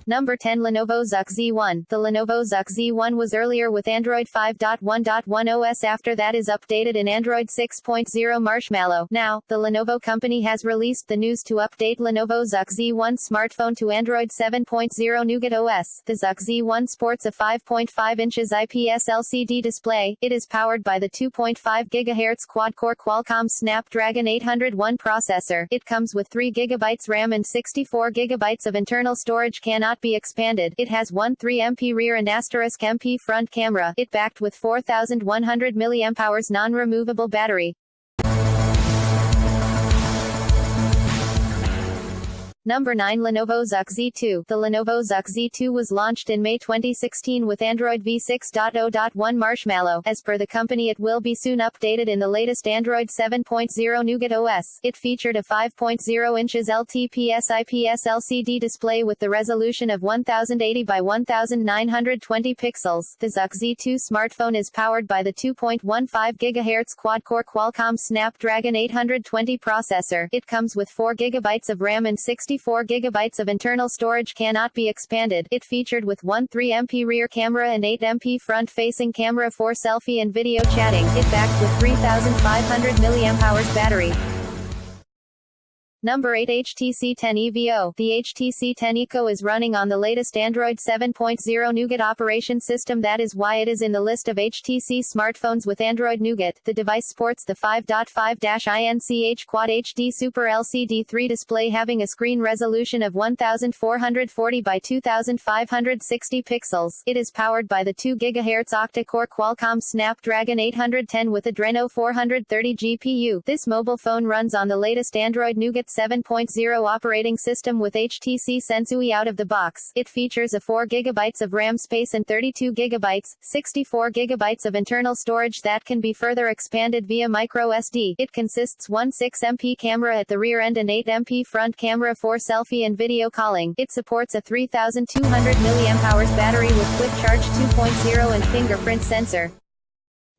Number 10. Lenovo Z1. The Lenovo Z1 was earlier with Android 5.1.1 OS. After that is updated in Android 6.0 Marshmallow. Now, the Lenovo company has released the news to update Lenovo Z1 smartphone to Android 7.0 Nougat OS. The Z1 sports a 5.5 inches IPS LCD display. It is powered by the 2.5 GHz quad-core Qualcomm Snapdragon 801 processor. It comes with 3 GB RAM and 64 GB of internal storage. Cannot be expanded. It has 13MP rear and *MP front camera. It backed with 4100 mAh non-removable battery. Number 9. Lenovo Z2. The Lenovo Z2 was launched in May 2016 with Android v6.0.1 Marshmallow. As per the company, it will be soon updated in the latest Android 7.0 Nougat OS. It featured a 5.0 inches LTPS IPS LCD display with the resolution of 1080 by 1920 pixels. The Z2 smartphone is powered by the 2.15 GHz quad-core Qualcomm Snapdragon 820 processor. It comes with 4 GB of RAM and 64 GB of internal storage. Cannot be expanded. It featured with 13MP rear camera and 8MP front-facing camera for selfie and video chatting. It backed with 3500 mAh battery. Number 8. HTC 10 EVO. The HTC 10 Eco is running on the latest Android 7.0 Nougat operation system. That is why it is in the list of HTC smartphones with Android Nougat. The device sports the 5.5-inch Quad HD Super LCD 3 display having a screen resolution of 1440 by 2560 pixels. It is powered by the 2 GHz octa-core Qualcomm Snapdragon 810 with Adreno 430 GPU. This mobile phone runs on the latest Android Nougat 7.0 operating system with HTC Sensui out of the box. It features a 4 GB of RAM space and 32 GB, 64 GB of internal storage that can be further expanded via microSD. It consists 16MP camera at the rear end and 8MP front camera for selfie and video calling. It supports a 3200 mAh battery with quick charge 2.0 and fingerprint sensor.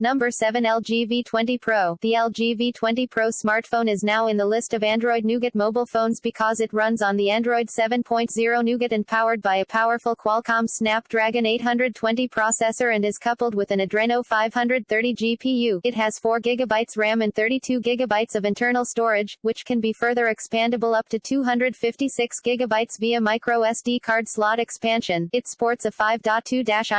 Number 7. LG V20 Pro. The LG V20 Pro smartphone is now in the list of Android Nougat mobile phones because it runs on the Android 7.0 Nougat and powered by a powerful Qualcomm Snapdragon 820 processor and is coupled with an Adreno 530 GPU. It has 4 GB RAM and 32 GB of internal storage, which can be further expandable up to 256 GB via microSD card slot expansion. It sports a 5.2-inch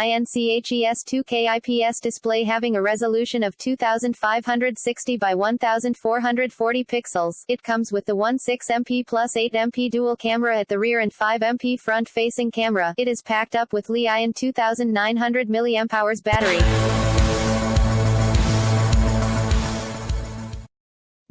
2K IPS display having a resolution of 2560 by 1440 pixels. It comes with the 16MP plus 8MP dual camera at the rear and 5MP front-facing camera. It is packed up with Li-ion 2900 mAh battery.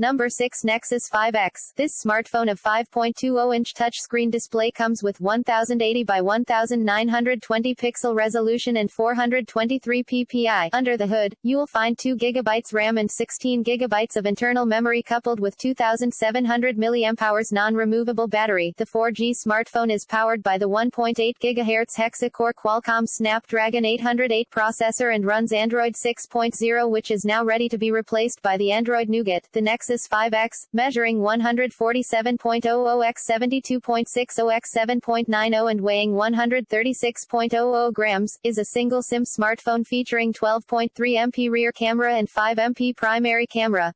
Number 6. Nexus 5X. This smartphone of 5.20-inch touchscreen display comes with 1080 by 1920 pixel resolution and 423 ppi. Under the hood, you'll find 2 GB RAM and 16 GB of internal memory coupled with 2700 mAh non-removable battery. The 4G smartphone is powered by the 1.8 GHz hexa-core Qualcomm Snapdragon 808 processor and runs Android 6.0, which is now ready to be replaced by the Android Nougat. The Nexus 5X, measuring 147.00 x 72.60 x 7.90 and weighing 136.00 grams, is a single SIM smartphone featuring 12.3MP rear camera and 5MP primary camera.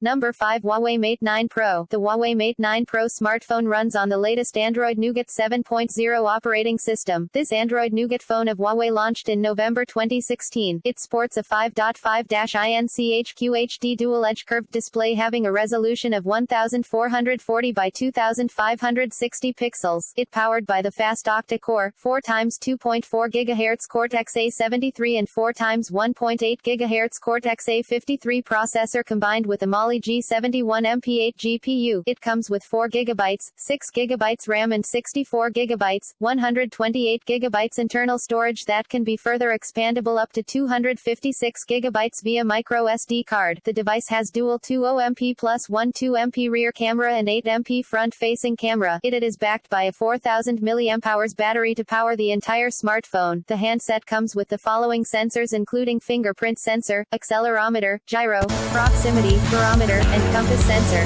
Number 5. Huawei Mate 9 Pro. The Huawei Mate 9 Pro smartphone runs on the latest Android Nougat 7.0 operating system. This Android Nougat phone of Huawei launched in November 2016. It sports a 5.5-inch QHD dual-edge curved display having a resolution of 1440 by 2560 pixels. It powered by the fast octa-core, 4x2.4 GHz Cortex-A73 and 4x1.8 GHz Cortex-A53 processor combined with a Mali G71 MP8 GPU. It comes with 4 GB, 6 GB RAM and 64 GB, 128 GB internal storage that can be further expandable up to 256 GB via microSD card. The device has dual 20MP plus 12MP rear camera and 8MP front-facing camera. It is backed by a 4000 mAh battery to power the entire smartphone. The handset comes with the following sensors including fingerprint sensor, accelerometer, gyro, proximity, barometer, accelerometer, and compass sensor.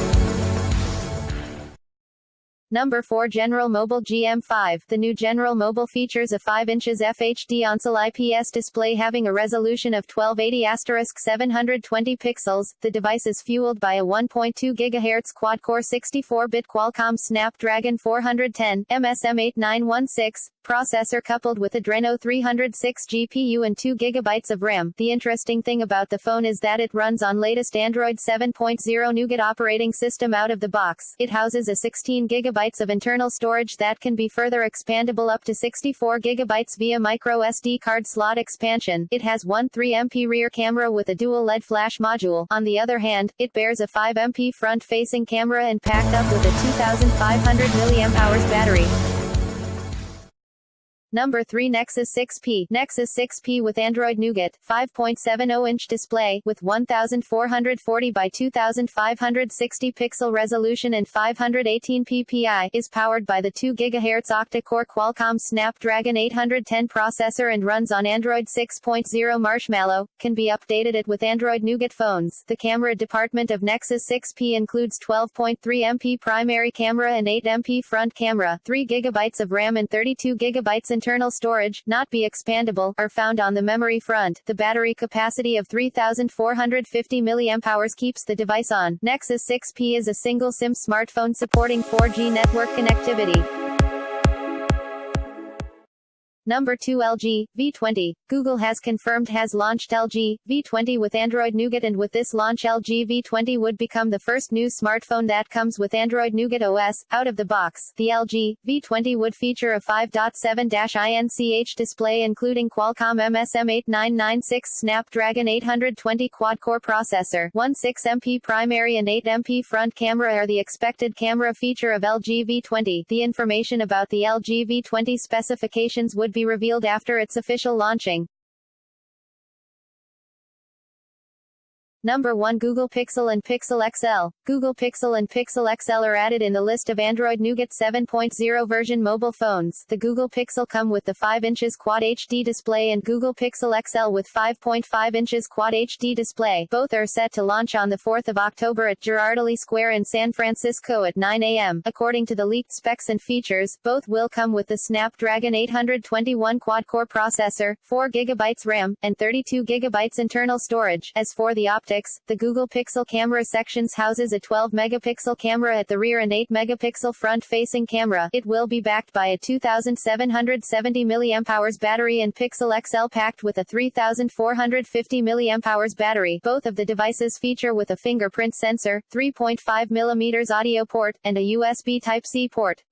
Number 4. General Mobile GM5. The new General Mobile features a 5 inches FHD ONSL IPS display having a resolution of 1280*720 pixels. The device is fueled by a 1.2 GHz quad-core 64-bit Qualcomm Snapdragon 410 MSM8916 processor coupled with Adreno 306 GPU and 2 GB of RAM. The interesting thing about the phone is that it runs on latest Android 7.0 Nougat operating system out of the box. It houses a 16 GB of internal storage that can be further expandable up to 64 GB via micro SD card slot expansion. It has one 3MP rear camera with a dual LED flash module. On the other hand, it bears a 5MP front-facing camera and packed up with a 2500 mAh battery. Number 3. Nexus 6P. Nexus 6P with Android Nougat, 5.70-inch display, with 1440 by 2560 pixel resolution and 518 ppi, is powered by the 2 GHz octa-core Qualcomm Snapdragon 810 processor and runs on Android 6.0 Marshmallow, can be updated with Android Nougat phones. The camera department of Nexus 6P includes 12.3MP primary camera and 8MP front camera, 3 GB of RAM and 32 GB internal storage, not be expandable, are found on the memory front. The battery capacity of 3450 mAh keeps the device on. Nexus 6P is a single SIM smartphone supporting 4G network connectivity. Number 2. LG V20. Google has confirmed has launched LG V20 with Android Nougat, and with this launch LG V20 would become the first new smartphone that comes with Android Nougat OS, out of the box. The LG V20 would feature a 5.7-inch display including Qualcomm MSM8996 Snapdragon 820 quad-core processor, 16MP primary and 8MP front camera are the expected camera feature of LG V20. The information about the LG V20 specifications would be revealed after its official launching. Number 1. Google Pixel and Pixel XL. Google Pixel and Pixel XL are added in the list of Android Nougat 7.0 version mobile phones. The Google Pixel come with the 5 inches Quad HD display and Google Pixel XL with 5.5 inches Quad HD display. Both are set to launch on the 4th of October at Girardelli Square in San Francisco at 9 a.m. According to the leaked specs and features, both will come with the Snapdragon 821 quad-core processor, 4 GB RAM, and 32 GB internal storage. As for the optics, the Google Pixel camera sections houses a 12-megapixel camera at the rear and 8-megapixel front-facing camera. It will be backed by a 2770 mAh battery and Pixel XL packed with a 3450 mAh battery. Both of the devices feature with a fingerprint sensor, 3.5mm audio port, and a USB Type-C port.